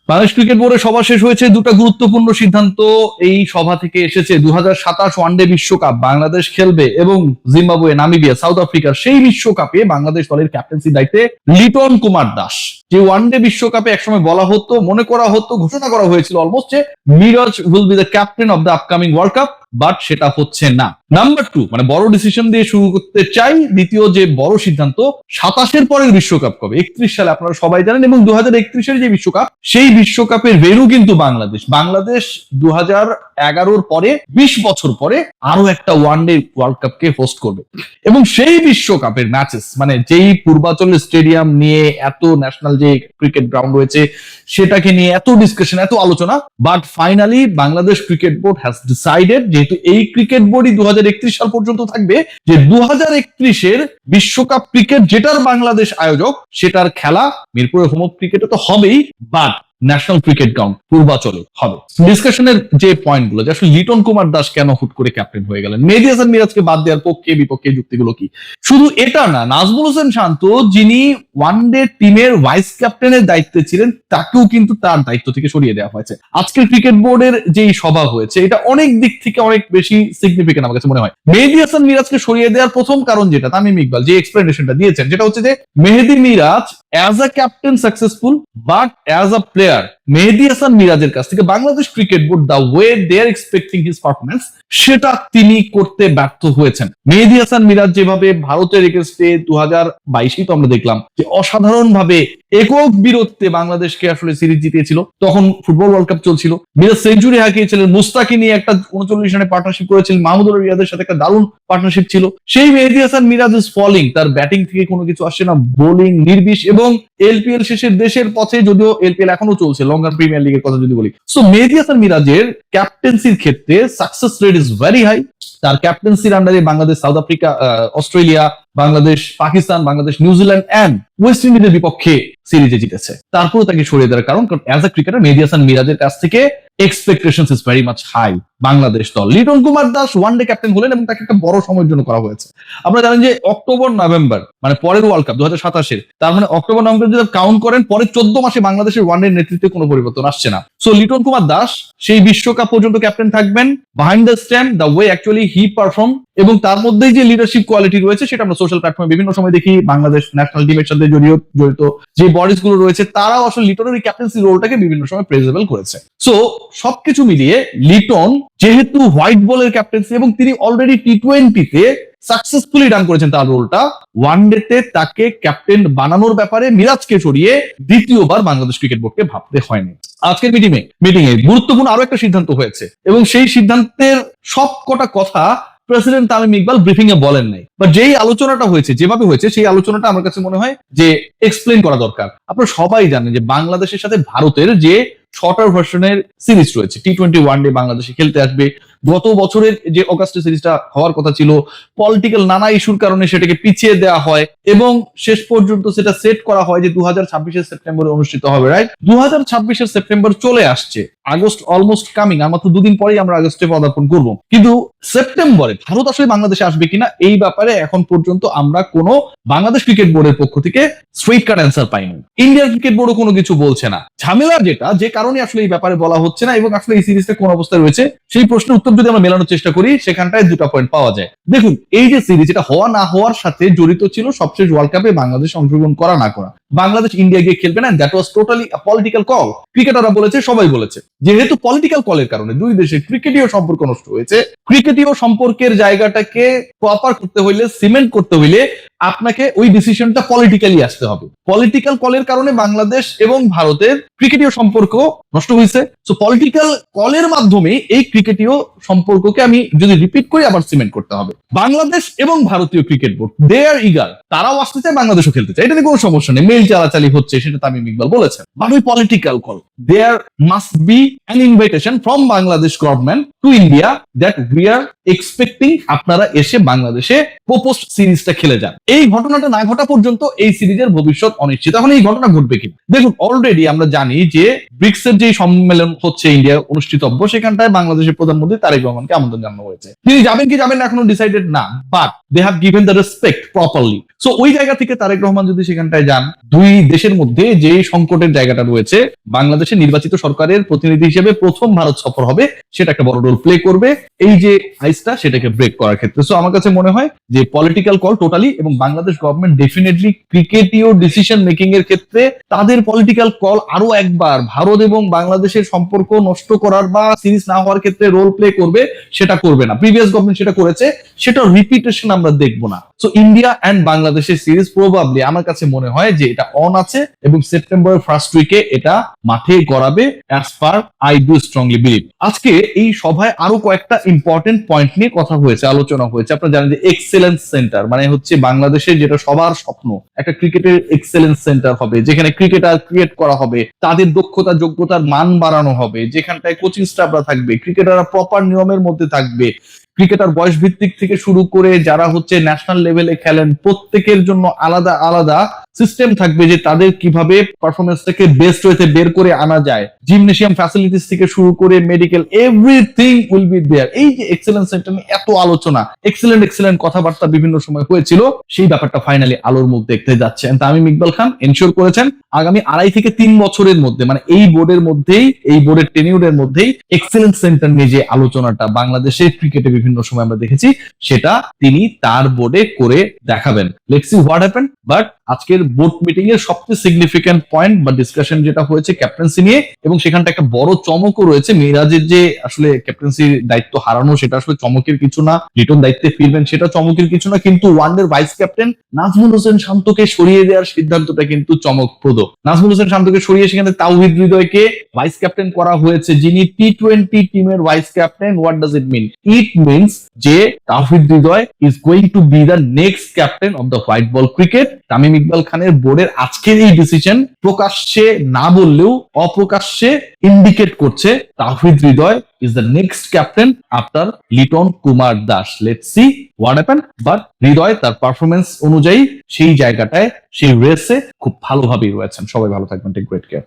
Bangladesh cricket বোর্ডের সভা শেষ হয়েছে, দুটো গুরুত্বপূর্ণ সিদ্ধান্ত এই সভা থেকে এসেছে। 2027 ওয়ানডে বিশ্বকাপ বাংলাদেশ খেলবে এবং জিম্বাবুয়ে, নামিবিয়া, সাউথ আফ্রিকার সেই বিশ্বকাপে বাংলাদেশ দলের ক্যাপ্টেন্সির দায়িত্বে লিটন কুমার দাস। যে ওয়ানডে বিশ্বকাপে একসময় বলা হতো, মনে করা হতো, ঘোষণা করা হয়েছিল অলমোস্ট যে Miraz will be the captain of the upcoming world cup, but সেটা হচ্ছে না। নাম্বার 2, মানে বড় ডিসিশন দিয়ে শুরু করতে চাই। দ্বিতীয় যে বড় সিদ্ধান্ত, 27-এর পরের বিশ্বকাপ কবে? 31 সালে আপনারা সবাই জানেন, এবং 2031-এর যে বিশ্বকাপ, সেই বিশ্বকাপের ভেন্যু কিন্তু বাংলাদেশ। বাংলাদেশ 2011-র পরে 20 বছর পরে আরো একটা ওয়ানডে ওয়ার্ল্ড কাপকে হোস্ট করবে, এবং সেই বিশ্বকাপের ম্যাচেস, মানে যেই পূর্বাঞ্চলের স্টেডিয়াম নিয়ে এত ন্যাশনাল যে ক্রিকেট গ্রাউন্ড রয়েছে সেটাকে নিয়ে এত ডিসকাশন, এত আলোচনা, but finally Bangladesh cricket board has decided, যেহেতু এই ক্রিকেট বোর্ডই 2031 সাল পর্যন্ত থাকবে, যে 2031-এর বিশ্বকাপ ক্রিকেট যেটার বাংলাদেশ আয়োজক, সেটার খেলা মিরপুরে হোম অফ ক্রিকেটে তো হবেই, বাট ন্যাশনাল ক্রিকেট গ্রাউন্ড পূর্বাচলে হবে। ডিসকাশনের যে পয়েন্টগুলো, যে আসলে লিটন কুমার দাস কেন হুট করে ক্যাপ্টেন হয়ে গেলেন, মেহেদী হাসান মিরাজকে বাদ দেওয়ার পক্ষে বিপক্ষে যুক্তিগুলো কি, শুধু এটা না, নাজমুল হোসেন শান্ত যিনি ওয়ানডে টিমের ভাইস ক্যাপ্টেনের দায়িত্বে ছিলেন, তাকেও কিন্তু তার দায়িত্ব থেকে সরিয়ে দেওয়া হয়েছে। আজকের ক্রিকেট বোর্ডের যেই সভা হয়েছে, এটা অনেক দিক থেকে অনেক বেশি সিগনিফিকেন্ট আমার কাছে মনে হয়। মেহেদী হাসান মিরাজকে সরিয়ে দেওয়ার প্রথম কারণ যেটা, তামিম ইকবাল যে এক্সপ্লেনেশনটা দিয়েছেন, যেটা হচ্ছে যে Mehedi Miraz as a captain successful, but as a player Mehedi Hasan মিরাজের কাছ থেকে Bangladesh cricket board the way they are expecting his performance, সেটা তিনি করতে ব্যর্থ হয়েছেন। মেহেদী হাসান মিরাজ যেভাবে ভারতের এগেইনস্টে 2022-এই তো আমরা দেখলাম যে অসাধারণ ভাবে একক বীরত্বে বাংলাদেশকে আসলে সিরিজ জিতিয়েছিল, তখন ফুটবল ওয়ার্ল্ড কাপ চলছিল, মিরাজ সেঞ্চুরি হাঁকিয়েছিলেন, মুস্তাকি নিয়ে একটা 39 রানে পার্টনারশিপ করেছিলেন, মাহমুদুল রিয়াদের সাথে একটা দারুণ পার্টনারশিপ ছিল। সেই মেহেদী হাসান মিরাজ ইজ ফলিং, তার ব্যাটিং থেকে কোনো কিছু আসছে না, বোলিং নির্বিষ, এবং এলপিএল শেষের দেশের পথে, যদিও এলপিএল এখনো চলছে, লঙ্কান প্রিমিয়ার লিগের কথা যদি বলি। সো মেহেদী হাসান মিরাজের ক্যাপ্টেন্সির ক্ষেত্রে success rate is very high. তার ক্যাপ্টেন্সির আন্ডারে Bangladesh south Africa, Australia, Bangladesh Pakistan, Bangladesh New Zealand and West ইন্ডিজের বিপক্ষে সিরিজে জিতেছে। তারপরে তাকে সরিয়ে দেওয়ার কারণ অ্যাজ আ ক্রিকেটার মেহেদী হাসান মিরাজের কাছ থেকে expectations is very much high. Bangladesh দল লিটন কুমার দাস ওয়ানডে ক্যাপ্টেন হলেন, এবং তাকে একটা বড় সময়ের জন্য করা হয়েছে। আপনারা জানেন যে অক্টোবর নভেম্বর, মানে পরের ওয়ার্ল্ড কাপ 2027-এর, তার মানে অক্টোবর নভেম্বর যদি কাউন্ট করেন, পরে 14 মাসে বাংলাদেশের ওয়ানডে নেতৃত্বে কোনো পরিবর্তন আসছে না। সো লিটন কুমার দাস সেই বিশ্বকাপ পর্যন্ত ক্যাপ্টেন থাকবেন, behind the stamp the way actually he perform, এবং তার মধ্যেই যে লিডারশিপ কোয়ালিটি রয়েছে সেটা আমরা সোশ্যাল প্ল্যাটফর্মে বিভিন্ন সময় দেখি। বাংলাদেশ ন্যাশনাল টিমের সাথে জড়িত যে বডিজ গুলো রয়েছে, তারাও আসলে লিটনের এই ক্যাপ্টেন্সি রোলটাকে বিভিন্ন সময় প্রেজেবল করেছে। সো সবকিছু মিলিয়ে লিটন যেহেতু হোয়াইট বলের ক্যাপ্টেন্সি, এবং তিনি অলরেডি টি20-তে সাকসেসফুলি ডান করেছেন তার রোলটা, ওয়ানডেতে তাকে ক্যাপ্টেন বানানোর ব্যাপারে মিরাজকে সরিয়ে দ্বিতীয়বার বাংলাদেশ ক্রিকেট বোর্ডকে ভাবতে হয়নি। আজকের মিটিংয়ে গুরুত্বপূর্ণ আরো একটা সিদ্ধান্ত হয়েছে, এবং সেই সিদ্ধান্তের সব কটা কথা প্রেসিডেন্ট তামিম ইকবাল ব্রিফিং এ বলেন নাই, বা যেই আলোচনাটা হয়েছে, যেভাবে হয়েছে, সেই আলোচনাটা আমার কাছে মনে হয় যে এক্সপ্লেন করা দরকার। আপনারা সবাই জানেন যে বাংলাদেশের সাথে ভারতের যে শর্টার ভার্সনের সিরিজ রয়েছে, টি20 ওয়ানডে বাংলাদেশে খেলতে আসবে। গত বছরের যে অগাস্টে সিরিজটা হওয়ার কথা ছিল, পলিটিক্যাল নানা ইস্যুর কারণে সেটাকে পিছিয়ে দেওয়া হয়, এবং শেষ পর্যন্ত সেটা সেট করা হয় যে 2026-এর সেপ্টেম্বরে অনুষ্ঠিত হবে। রাইট, 2026-এর সেপ্টেম্বর চলে আসছে, আগস্ট অলমোস্ট কামিং, আর মাত্র 2 দিন পরেই আমরা আগস্টে পদার্পণ করবো। কিন্তু সেপ্টেম্বরে ভারত আসলে বাংলাদেশে আসবে কিনা, এই ব্যাপারে এখন পর্যন্ত আমরা কোনো বাংলাদেশ ক্রিকেট বোর্ডের পক্ষ থেকে স্ট্রেইট কাট অ্যান্সার পাইনি। ইন্ডিয়ান ক্রিকেট বোর্ডও কোনো কিছু বলছে না। ঝামেলার যে কারণে আসলে এই ব্যাপারে বলা হচ্ছে না, এবং আসলে এই সিরিজটা কোন অবস্থায় রয়েছে, সেই প্রশ্নের উত্তর যদি আমরা মেলানোর চেষ্টা করি, সেখানটায় 2টা পয়েন্ট পাওয়া যায়। দেখুন, এই যে সিরিজ, এটা হওয়া না হওয়ার সাথে জড়িত ছিল সবশেষ ওয়ার্ল্ড কাপে বাংলাদেশ অংশগ্রহণ করা না করা। বাংলাদেশ ইন্ডিয়া গিয়ে খেলবে না, that was totally a political call. ক্রিকেটাররা বলেছে, সবাই বলেছে, যেহেতু পলিটিক্যাল কলের কারণে দুই দেশের ক্রিকেটীয় সম্পর্ক নষ্ট হয়েছে, ক্রিকেটীয় সম্পর্কের জায়গাটাকে প্রপার করতে হইলে, সিমেন্ট করতে হইলে, আপনাকে ওই ডিসিশনটা পলিটিক্যালি আসতে হবে। পলিটিক্যাল কলের কারণে বাংলাদেশ এবং ভারতের ক্রিকেটীয় সম্পর্ক নষ্ট হয়েছে। সো পলিটিক্যাল কলের মাধ্যমে এই ক্রিকেটীয় সম্পর্ককে আমি যদি রিপিট করি, আবার সিমেন্ট করতে হবে। বাংলাদেশ এবং ভারতীয় cricket board they are eager, তারাও আসতে চায়, বাংলাদেশও খেলতে চায়, এটা নিয়ে কোনো সমস্যা নেই। মেল চালাচালি হচ্ছে, সেটা তামিম ইকবাল বলেছেন, বাট ওই political call, there must be an invitation from Bangladesh government to India that we are expecting আপনারা এসে বাংলাদেশে প্রপোজড সিরিজটা খেলে যান। এই ঘটনাটা না ঘটা পর্যন্ত এই সিরিজের ভবিষ্যৎ অনিশ্চিত। এখন এই ঘটনা ঘটবে কিনা, দেখুন, অলরেডি আমরা জানি যে ব্রিক্স এর যে সম্মেলন হচ্ছে ইন্ডিয়া অনুষ্ঠিতব্য, সেখানটায় বাংলাদেশের প্রধানমন্ত্রী তারেক রহমানকে আমন্ত্রণ জানানো হয়েছে। তিনি যাবেন কি যাবেন না এখনো ডিসাইডেড না, but they have given the respect properly. So ওই জায়গা থেকে তারেক রহমান যদি সেখানটায় যান, দুই দেশের মধ্যে যে সংকটের জায়গাটা রয়েছে, বাংলাদেশের নির্বাচিত সরকারের প্রতিনিধি হিসেবে প্রথম ভারত সফর হবে, সেটা একটা বড় রোল প্লে করবে এই যে আইসটা, সেটাকে ব্রেক করার ক্ষেত্রে। সো আমার কাছে মনে হয় যে পলিটিক্যাল কল টোটালি, এবং বাংলাদেশ গভর্নমেন্ট ডেফিনেটলি ক্রিকেটীয় ডিসিশন মেকিং এর ক্ষেত্রে তাদের পলিটিক্যাল কল আরো একবার ভারত এবং বাংলাদেশের সম্পর্ক নষ্ট করার বা সিরিজ না হওয়ার ক্ষেত্রে রোল প্লে করবে, সেটা করবে না। প্রিভিয়াস গভর্নমেন্ট সেটা করেছে, সেটা রিপিটেশন আমরা দেখবো না। সো ইন্ডিয়া এন্ড বাংলাদেশের সিরিজ প্রবাবলি আমার কাছে মনে হয় যে এটা অন আছে, এবং সেপ্টেম্বরের ফার্স্ট উইকে এটা মাঠে গড়াবে as per I do strongly believe. আজকে এই সভায় আরো কয়েকটা ইম্পর্টেন্ট পয়েন্ট নিয়ে কথা হয়েছে, আলোচনা হয়েছে। আপনারা জানেন যে এক্সেলেন্স সেন্টার মানে হচ্ছে বাংলাদেশের যেটা সবার স্বপ্ন, একটা ক্রিকেটের এক্সেলেন্স সেন্টার হবে, যেখানে ক্রিকেটার ক্রিয়েট করা হবে, তাদের দক্ষতা যোগ্যতার মান বাড়ানো হবে, যেখানটায় কোচিং স্টাফরা থাকবে, ক্রিকেটাররা প্রপার নিয়মের মধ্যে থাকবে, ক্রিকেটার বয়স ভিত্তিক থেকে শুরু করে যারা হচ্ছে ন্যাশনাল লেভেলে খেলেন, প্রত্যেকের জন্য আলাদা আলাদা সিস্টেম থাকবে যে তাদের কিভাবে পারফরমেন্সটাকে বেস্ট ওয়েতে বের করে আনা যায়। জিমনেশিয়াম ফ্যাসিলিটিস থেকে শুরু করে medical, everything will be there. এই যে এক্সেলেন্স সেন্টার নিয়ে এত আলোচনা, এক্সেলেন্ট কথাবার্তা বিভিন্ন সময় হয়েছিল, সেই ব্যাপারটা ফাইনালি আলোর মুখ দেখতে যাচ্ছে। তামিম ইকবাল খান এনশিওর করেছেন আগামী 2.5 থেকে 3 বছরের মধ্যে, মানে এই বোর্ডের মধ্যেই, এই বোর্ডের টেনিউরের মধ্যেই এক্সেলেন্স সেন্টার নিয়ে যে আলোচনাটা বাংলাদেশের ক্রিকেটে বিভিন্ন সময় আমরা দেখেছি, সেটা তিনি তার বোর্ডে করে দেখাবেন। Let's see what happen. But আজকের বোর্ড মিটিং এর সবচেয়ে সিগনিফিক্যান্ট পয়েন্ট বা ডিসকাশন যেটা হয়েছে ক্যাপ্টেন্সি নিয়ে, এবং সেখানটা একটা বড় চমকও রয়েছে। মিরাজের যে আসলে ক্যাপ্টেন্সির দায়িত্ব হারানো, সেটা আসলে চমকের কিছু না, লিটন দায়িত্বে ফিরবেন, সেটা চমকের কিছু না, কিন্তু ওয়ানডের ভাইস ক্যাপ্টেন নাজমুল হোসেন শান্তকে সরিয়ে দেওয়ার সিদ্ধান্তটা কিন্তু চমকপ্রদ। নাজমুল হোসেন শান্তকে সরিয়ে সেখানে তাওহিদ হৃদয়কে ভাইস ক্যাপ্টেন করা হয়েছে, যিনি টি-20 টিমের vice captain. What does it mean? It means যে Towhid Hridoy is going to be the next captain of the white ball cricket. Tamim Iqbal খানের বোর্ডের আজকের এই ডিসিশন প্রকাশ্যে না বললেও অপ্রকাশ্যে ইন্ডিকেট করছে Towhid Hridoy is the next captain after Liton Kumar Das. Let's see what happen. But Hridoy তার পারফরমেন্স অনুযায়ী সেই জায়গাটায়, সেই রেসে খুব ভালোভাবেই রয়েছেন। সবাই ভালো থাকবেন। Take great care.